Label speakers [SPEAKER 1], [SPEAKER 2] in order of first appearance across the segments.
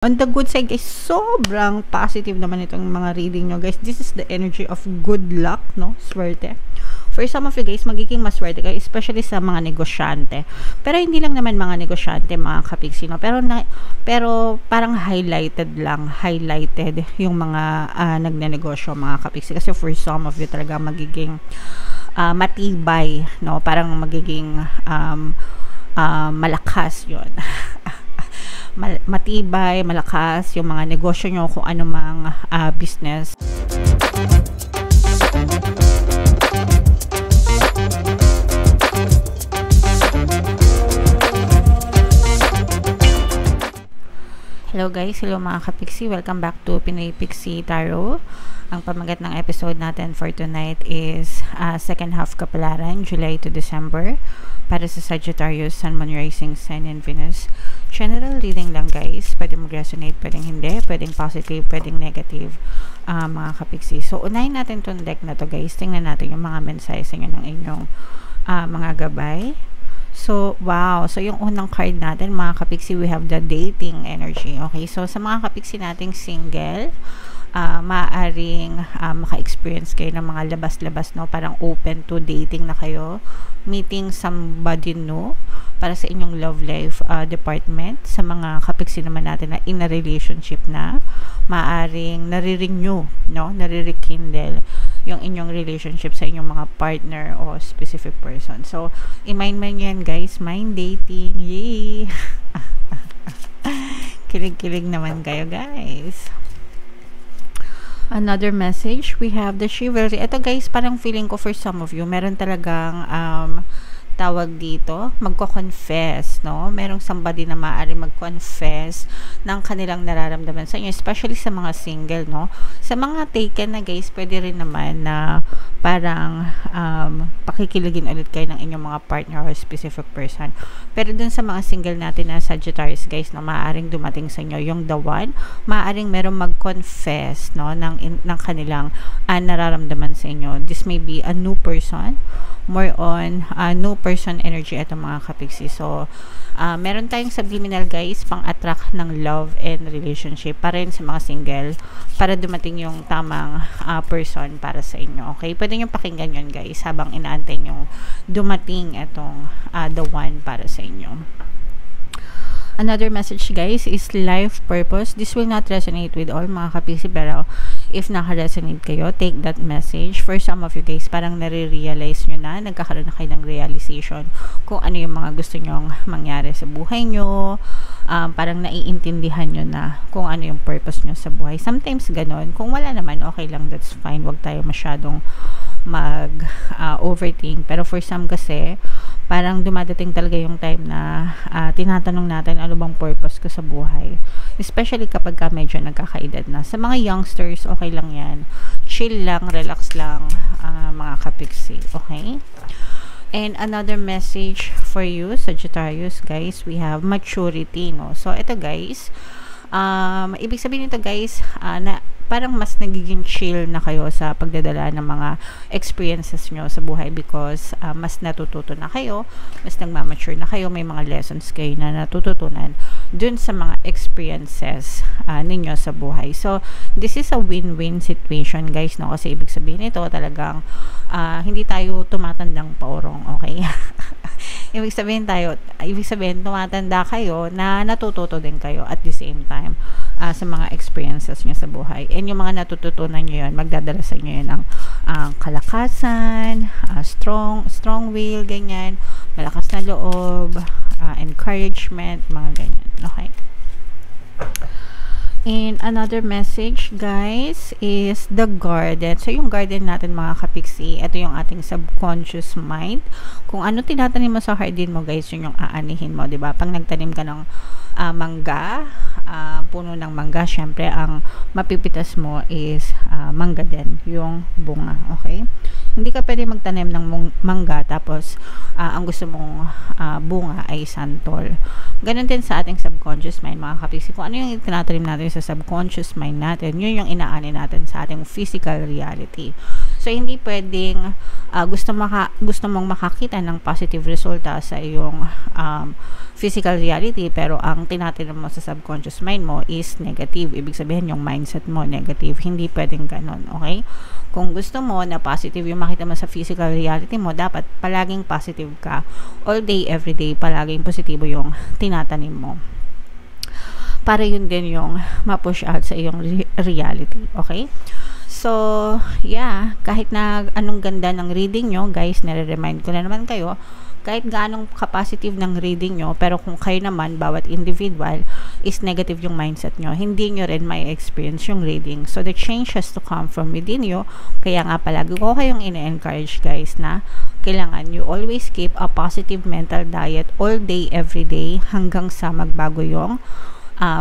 [SPEAKER 1] On the good side guys, sobrang positive naman itong mga reading nyo guys. This is the energy of good luck, no? Swerte. For some of you guys, magiging maswerte kayo, especially sa mga negosyante. Pero hindi lang naman mga negosyante, mga kapiksi, no? Pero parang highlighted yung mga nagnenegosyo, mga kapiksi. Kasi for some of you talaga magiging matibay, no? Parang magiging malakas yun. Matibay, malakas yung mga negosyo nyo, kung ano mang business. Hello guys, hello mga kapiksi, welcome back to Pinoy Pixie Tarot. Ang pamagat ng episode natin for tonight is second half kapalaran, July to December, para sa Sagittarius, Sun, Moon, Rising, Sun, and Venus. General reading lang guys, pwedeng mag-resonate, pwedeng hindi, pwedeng positive, pwedeng negative, mga kapiksi. So unahin natin itong deck na to guys, tingnan natin yung mga mensahe sa inyo ng inyong mga gabay. So, wow. So, yung unang card natin, mga kapiksi, we have the dating energy. Okay? So, sa mga kapiksi nating single, maaaring maka-experience kayo ng mga labas-labas, no? Parang open to dating na kayo. Meeting somebody new para sa inyong love life department. Sa mga kapiksi naman natin na in a relationship na, maaaring nare-renew, no? Nare-rekindle yung inyong relationship sa inyong mga partner o specific person. So, i-mind man yan guys, mind dating. Yay! Kilig-kilig naman kayo guys. Another message, we have the chivalry. Ito guys, parang feeling ko for some of you, meron talagang tawag dito, magko-confess, no? Merong somebody na maaari mag-confess ng kanilang nararamdaman sa inyo, especially sa mga single, no? Sa mga taken na guys, pwede rin naman na parang pakikiligin ulit kayo ng inyong mga partner or specific person. Pero dun sa mga single natin na Sagittarius guys, no, maaaring dumating sa inyo yung the one, maaaring merong mag-confess, no, ng kanilang nararamdaman sa inyo. This may be a new person, more on new person energy ito mga kapiksi. So, meron tayong subliminal guys, pang-attract ng love and relationship pa rin sa mga single para dumating yung tamang person para sa inyo. Okay? Pwede nyo pakinggan yun guys habang inaantay nyo dumating itong the one para sa inyo. Another message guys is life purpose. This will not resonate with all mga kapiksi, pero if naka-resonate kayo, take that message. For some of you guys, parang nare-realize nyo na, nagkakaroon na kayo ng realization kung ano yung mga gusto nyong mangyari sa buhay nyo. Parang naiintindihan nyo na kung ano yung purpose nyo sa buhay. Sometimes ganun. Kung wala naman, okay lang, that's fine. Huwag tayo masyadong overthink. Pero for some kasi, parang dumadating talaga yung time na tinatanong natin ano bang purpose ko sa buhay. Especially kapag medyo nagkakaedad na. Sa mga youngsters, okay lang yan. Chill lang, relax lang, mga kapiksi. Okay? And another message for you, Sagittarius, guys, we have maturity, no? So, ito guys, ibig sabihin nito guys, na parang mas nagiging chill na kayo sa pagdadala ng mga experiences nyo sa buhay because mas natututo na kayo, mas nagmamature na kayo, may mga lessons kayo na natututunan dun sa mga experiences ninyo sa buhay. So, this is a win-win situation guys, no? Kasi ibig sabihin nito talagang hindi tayo tumatandang paurong, okay? Ibig sabihin tumatanda kayo na natututo din kayo at the same time sa mga experiences nyo sa buhay. And yung mga natututunan nyo yun, magdadala sa inyo yun ng kalakasan, strong will, ganyan, malakas na loob, encouragement, mga ganyan. Okay? And another message guys is the garden. So yung garden natin mga kapiksi, ito yung ating subconscious mind. Kung ano tinatanim mo sa garden mo guys, yun yung aanihin mo, 'di ba? Pag nagtanim ka ng mangga, puno ng mangga, syempre ang mapipitas mo is mangga din, yung bunga, okay? Hindi ka pwede magtanim ng mangga tapos ang gusto mong bunga ay santol. Ganon din sa ating subconscious mind mga kapiksi. Kung ano yung tinatanim natin sa subconscious mind natin, yun yung inaani natin sa ating physical reality. So, hindi pwedeng gusto mong makakita ng positive resulta sa iyong physical reality, pero ang tinatanong mo sa subconscious mind mo is negative. Ibig sabihin, yung mindset mo negative. Hindi pwedeng ganon, okay? Kung gusto mo na positive yung makita mo sa physical reality mo, dapat palaging positive ka. All day, every day, palaging positibo yung tinatanim mo. Para yun din yung ma-push out sa iyong reality, okay? So, yeah, kahit na anong ganda ng reading nyo, guys, nare-remind ko na naman kayo, kahit gaanong ka-positive ng reading nyo, pero kung kayo naman, bawat individual, is negative yung mindset nyo, hindi nyo rin may experience yung reading. So, the change has to come from within you. Kaya nga palagi ko kayong ine-encourage, guys, na kailangan you always keep a positive mental diet all day, every day, hanggang sa magbago yung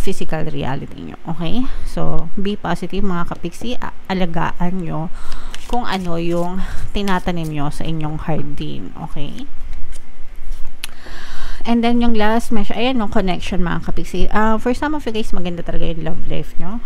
[SPEAKER 1] physical reality nyo. Okay? So, be positive mga kapiksi. Alagaan nyo kung ano yung tinatanim nyo sa inyong heart din. Okay? And then, yung last message, ayan, yung connection mga kapiksi. For some of you guys, maganda talaga yung love life nyo.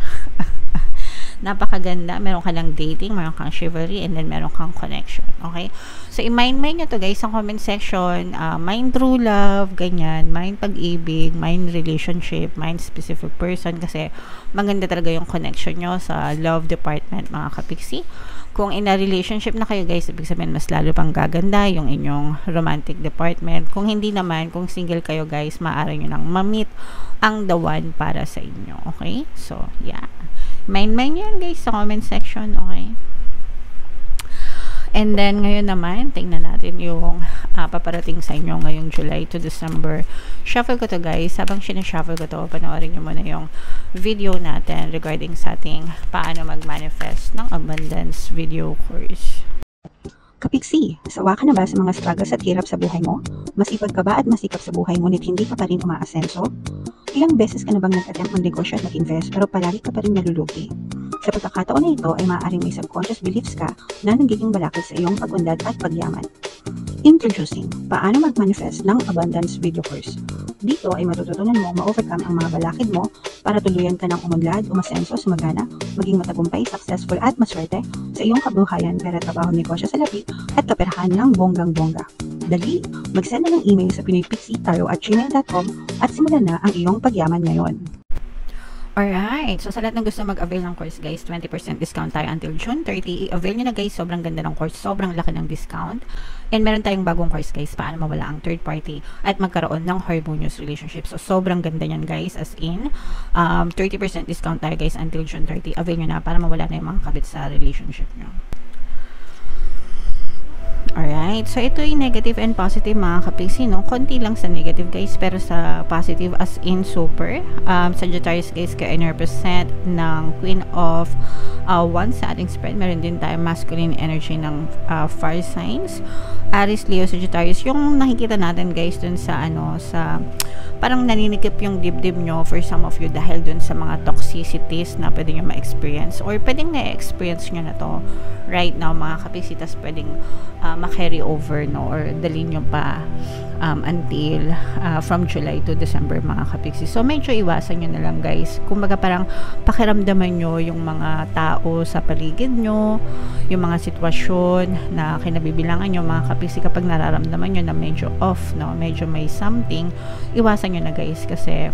[SPEAKER 1] Napakaganda. Meron ka ng dating, meron kang chivalry, and then meron kang connection. Okay? So, i-mind nyo to guys sa comment section. Mind true love, ganyan. Mind pag-ibig, mind relationship, mind specific person. Kasi, maganda talaga yung connection nyo sa love department, mga kapiksi. Kung in a relationship na kayo guys, ibig sabihin mas lalo pang gaganda yung inyong romantic department. Kung hindi naman, kung single kayo guys, maaari nyo nang ma-meet ang the one para sa inyo. Okay? So, yeah. Mind yan guys sa comment section, okay? And then, ngayon naman, tingnan natin yung paparating sa inyo ngayong July to December. Shuffle ko to guys. Habang sinashuffle ko to, panoorin nyo muna yung video natin regarding sa ating paano mag-manifest ng abundance video course.
[SPEAKER 2] Kapiksi, sawa ka na ba sa mga struggles at hirap sa buhay mo? Masipag ka ba at masikap sa buhay ngunit hindi ka pa rin umaasenso? Ilang beses ka na bang nag-attempt mag-negosyo at mag-invest pero palagi ka pa rin nalulugi? Sa pagkakataon na ito ay maaaring may subconscious beliefs ka na nagiging balakid sa iyong pag-unlad at pagyaman. Introducing, paano mag-manifest ng abundance video course. Dito ay matututunan mo ma-overcome ang mga balakid mo para tuluyan ka ng umunlad, umasenso, sumagana, maging matagumpay, successful at maswerte sa iyong kabuhayan, pera, trabaho, negosyo, salapi at kaperahan ng bonggang-bongga. Dali, mag-send na ng email sa pinoypixitaro@gmail.com at simulan na ang iyong pagyaman ngayon.
[SPEAKER 1] Alright, so sa lahat ng gusto mag-avail ng course guys, 20% discount tayo until June 30. I-avail nyo na guys, sobrang ganda ng course, sobrang laki ng discount. And meron tayong bagong course guys, paano mawala ang third party at magkaroon ng harmonious relationship. So sobrang ganda nyan guys, as in 30% discount tayo guys until June 30. Avail nyo na para mawala na yung mga kabit sa relationship nyo. Alright, so ito yung negative and positive mga kapiksi, no? Konti lang sa negative guys, pero sa positive as in super. Sagittarius guys, kaya represent ng Queen of Wands sa ating spread. Meron din tayo masculine energy ng fire signs. Aries, Leo, Sagittarius, yung nakikita natin guys dun sa sa parang naninikip yung dibdib nyo for some of you dahil dun sa mga toxicities na pwede nyo ma-experience or pwedeng na-experience nyo na to right now mga kapiksi, tas pwedeng ma-carry over, no, or dalhin nyo pa until from July to December mga kapiksi. So medyo iwasan nyo na lang guys. Kumbaga parang pakiramdaman nyo yung mga tao sa paligid nyo, yung mga sitwasyon na kinabibilangan nyo mga kapiksi. Kapag nararamdaman nyo na medyo off, no, medyo may something, iwasan nyo na guys, kasi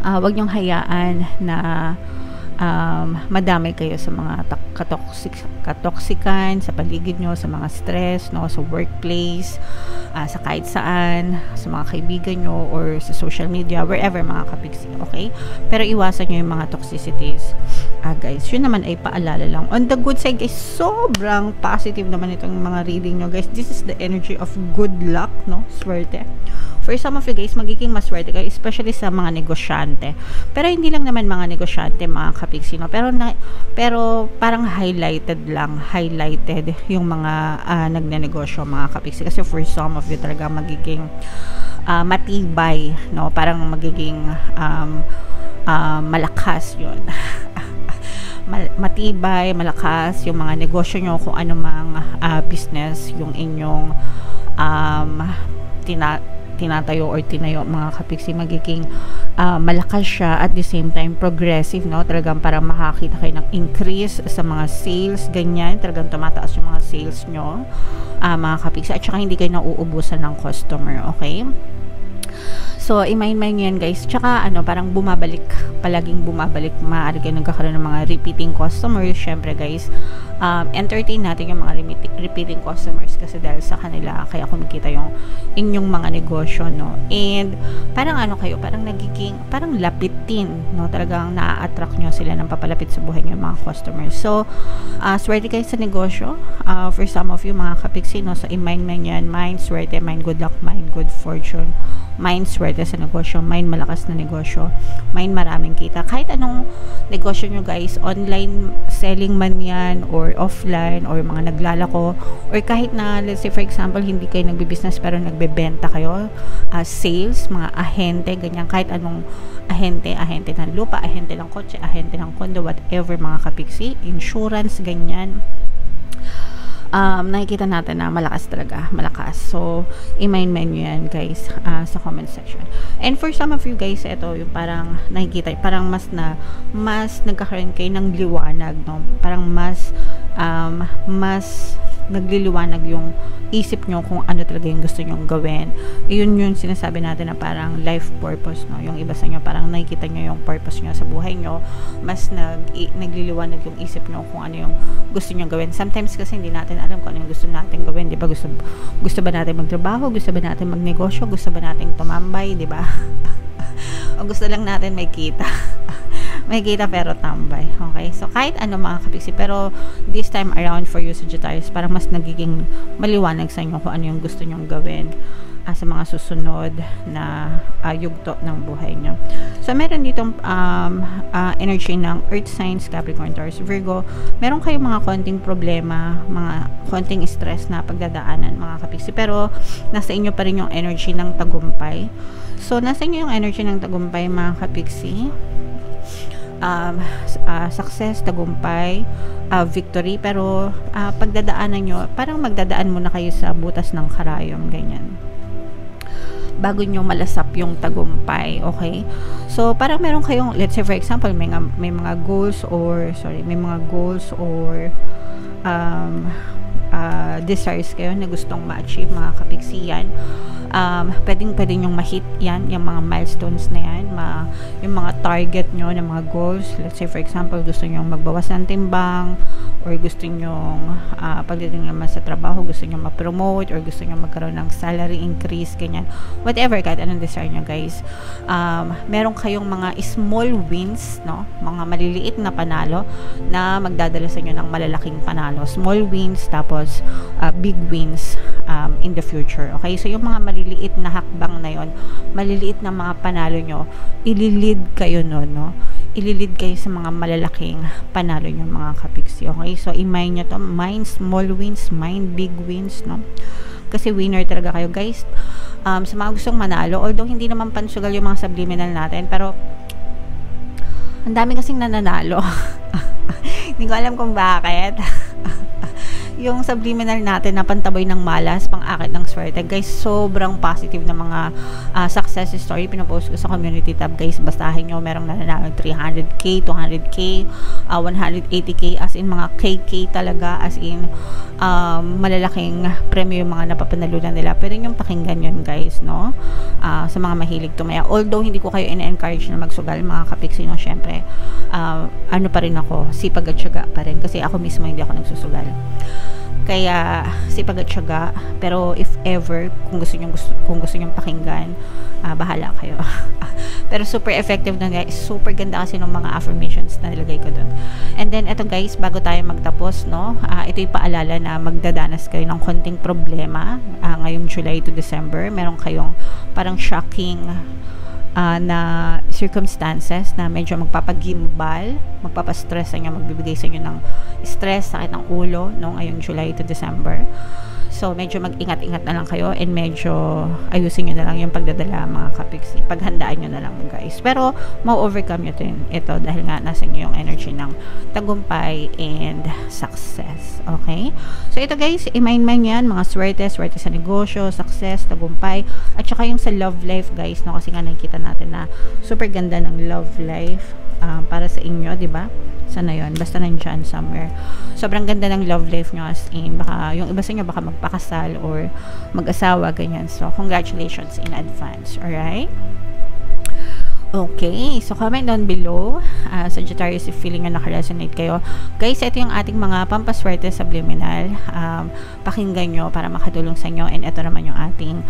[SPEAKER 1] wag nyong hayaan na madamay kayo sa mga katoksikan sa paligid nyo, sa mga stress, no, sa workplace, sa kahit saan, sa mga kaibigan nyo or sa social media, wherever mga kapiksi, okay? Pero iwasan nyo yung mga toxicities. Guys, yun naman ay paalala lang. On the good side guys, sobrang positive naman itong mga reading nyo guys. This is the energy of good luck, no, swerte. For some of you guys, magiging maswerte kayo, especially sa mga negosyante. Pero hindi lang naman mga negosyante, mga kapiksi, no? Pero parang highlighted yung mga nagnenegosyo, mga kapiksi. Kasi for some of you talaga magiging matibay, no? Parang magiging malakas yun. Matibay, malakas yung mga negosyo nyo, kung ano mang business yung inyong tinatayo or tinayo mga kapiksi, magiging malakas siya, at the same time progressive, no? Talagang para makakita kayo ng increase sa mga sales, ganyan, talagang tumataas yung mga sales nyo, mga kapiksi, at saka hindi kayo nauubusan ng customer, okay? So, i-mind yan guys. Tsaka, parang bumabalik, palaging bumabalik, maaari kayo nagkakaroon ng mga repeating customers. Syempre guys, entertain natin yung mga repeating customers kasi dahil sa kanila, kaya kumikita yung inyong mga negosyo, no? And, parang kayo, parang nagiging, parang lapitin, no? Talagang na-attract nyo sila ng papalapit sa buhay nyo yung mga customers. So, swerte kayo sa negosyo. For some of you, mga kapiksi, no? So, i-mind yan, mind swerte, mind good luck, mind good fortune, mind swerte sa negosyo, mind malakas na negosyo, mind maraming kita. Kahit anong negosyo nyo guys, online selling man yan, or offline, or mga naglalako, or kahit na, let's say for example, hindi kayo nagbibusiness pero nagbebenta kayo, sales, mga ahente, ganyan, kahit anong ahente ng lupa, ahente ng kotse, ahente ng kondo, whatever mga kapiksi, insurance, ganyan. Nakikita natin na malakas talaga, malakas. So, i-mind nyo yan guys, sa comment section. And for some of you guys, ito yung parang nakikita, parang mas nagkakaroon kayo ng liwanag, no? Parang mas nagliliwanag yung isip nyo kung ano talaga yung gusto nyong gawin. Yun yung sinasabi natin na parang life purpose, no? Yung iba sa inyo, parang nakikita nyo yung purpose nyo sa buhay nyo, mas nagliliwanag yung isip nyo kung ano yung gusto nyo gawin. Sometimes kasi hindi natin alam kung ano yung gusto natin gawin, di ba? Gusto ba natin magtrabaho? Gusto ba natin magnegosyo? Gusto ba natin tumambay, di ba? O gusto lang natin may kita. May kita pero tambay. Okay? So, kahit ano mga kapiksi. Pero, this time around for you, Sagittarius, parang mas nagiging maliwanag sa inyo kung ano yung gusto nyong gawin sa mga susunod na yugto ng buhay nyo. So, meron ditong energy ng Earth signs, Capricorn, Taurus, Virgo. Meron kayong mga konting problema, mga konting stress na pagdadaanan, mga kapiksi. Pero, nasa inyo pa rin yung energy ng tagumpay. So, nasa inyo yung energy ng tagumpay, mga kapiksi. Success, tagumpay, victory, pero pagdadaanan nyo, parang magdadaan muna kayo sa butas ng karayom, ganyan, bago nyo malasap yung tagumpay, okay? So, parang meron kayong, let's say for example, may mga goals or desires kayo na gustong ma-achieve, mga kapiksiyan. Pwedeng yung ma-hit yan, yung mga milestones na yan, yung mga target nyo na mga goals. Let's say for example, gusto nyo magbawas ng timbang, or gusto nyo pagdating naman sa trabaho, gusto nyo ma-promote, or gusto nyo magkaroon ng salary increase, ganyan, whatever, kahit anong desire nyo guys. Meron kayong mga small wins, no? Mga maliliit na panalo na magdadala sa inyo ng malalaking panalo. Small wins, tapos big wins in the future. Okay? So, yung mga maliliit na hakbang na yon, maliliit na mga panalo nyo, ililid kayo no? Ililid kayo sa mga malalaking panalo nyo, mga kapiksi. Okay? So, i-mind nyo to. Mind small wins, mind big wins, no? Kasi winner talaga kayo, guys. Sa mga gustong manalo, although hindi naman pansugal yung mga subliminal natin, pero ang dami kasing nananalo. Hindi ko alam kung bakit. Yung subliminal natin na pantaboy ng malas, pang-akit ng swerte, guys, sobrang positive na mga success story pinapost ko sa community tab, guys. Basahin nyo, merong nananalo 300k, 200k, 180k, as in mga KK talaga, as in malalaking premyo yung mga napapanalunan nila. Pero yung pakinggan yun, guys, no? Sa mga mahilig tumaya, although hindi ko kayo in-encourage na magsugal, mga kapiksi, no? Syempre, ano pa rin ako, sipag at syaga pa rin, kasi ako mismo hindi ako nagsusugal. Kaya sipag at syaga, pero if ever kung gusto niyo pakinggan, bahala kayo. Pero super effective na, guys. Super ganda kasi ng mga affirmations na nilagay ko doon. And then eto, guys, bago tayo magtapos, no, ito'y paalala na magdadanas kayo ng konting problema ngayong July to December. Meron kayong parang shocking na circumstances na medyo magpapagimbal, magpapastress sa inyo, magbibigay sa inyo ng stress, sakit ng ulo, no, ngayong July to December. So, medyo mag-ingat-ingat na lang kayo and medyo ayusin nyo na lang yung pagdadala mga kapiksi. Paghandaan nyo na lang guys. Pero, ma-overcome nyo din ito dahil nga nasa inyo yung energy ng tagumpay and success. Okay? So, ito guys, i-mind yan, mga swerte sa negosyo, success, tagumpay, at saka yung sa love life guys, no? Kasi nga nakikita natin na super ganda ng love life para sa inyo, di ba? Sana yun, basta nandyan somewhere. Sobrang ganda ng love life nyo as in, baka yung iba sa inyo baka magpakasal or mag-asawa, ganyan. So, congratulations in advance. Alright? Okay, so comment down below, Sagittarius, if feeling na nakaresonate kayo. Guys, ito yung ating mga pampaswerte subliminal. Pakinggan nyo para makatulong sa inyo. And ito naman yung ating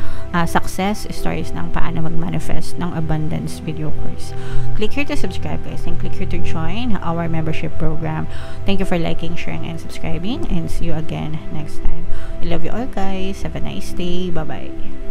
[SPEAKER 1] success stories ng paano mag-manifest ng abundance video course. Click here to subscribe guys and click here to join our membership program. Thank you for liking, sharing, and subscribing, and see you again next time. I love you all guys. Have a nice day. Bye-bye.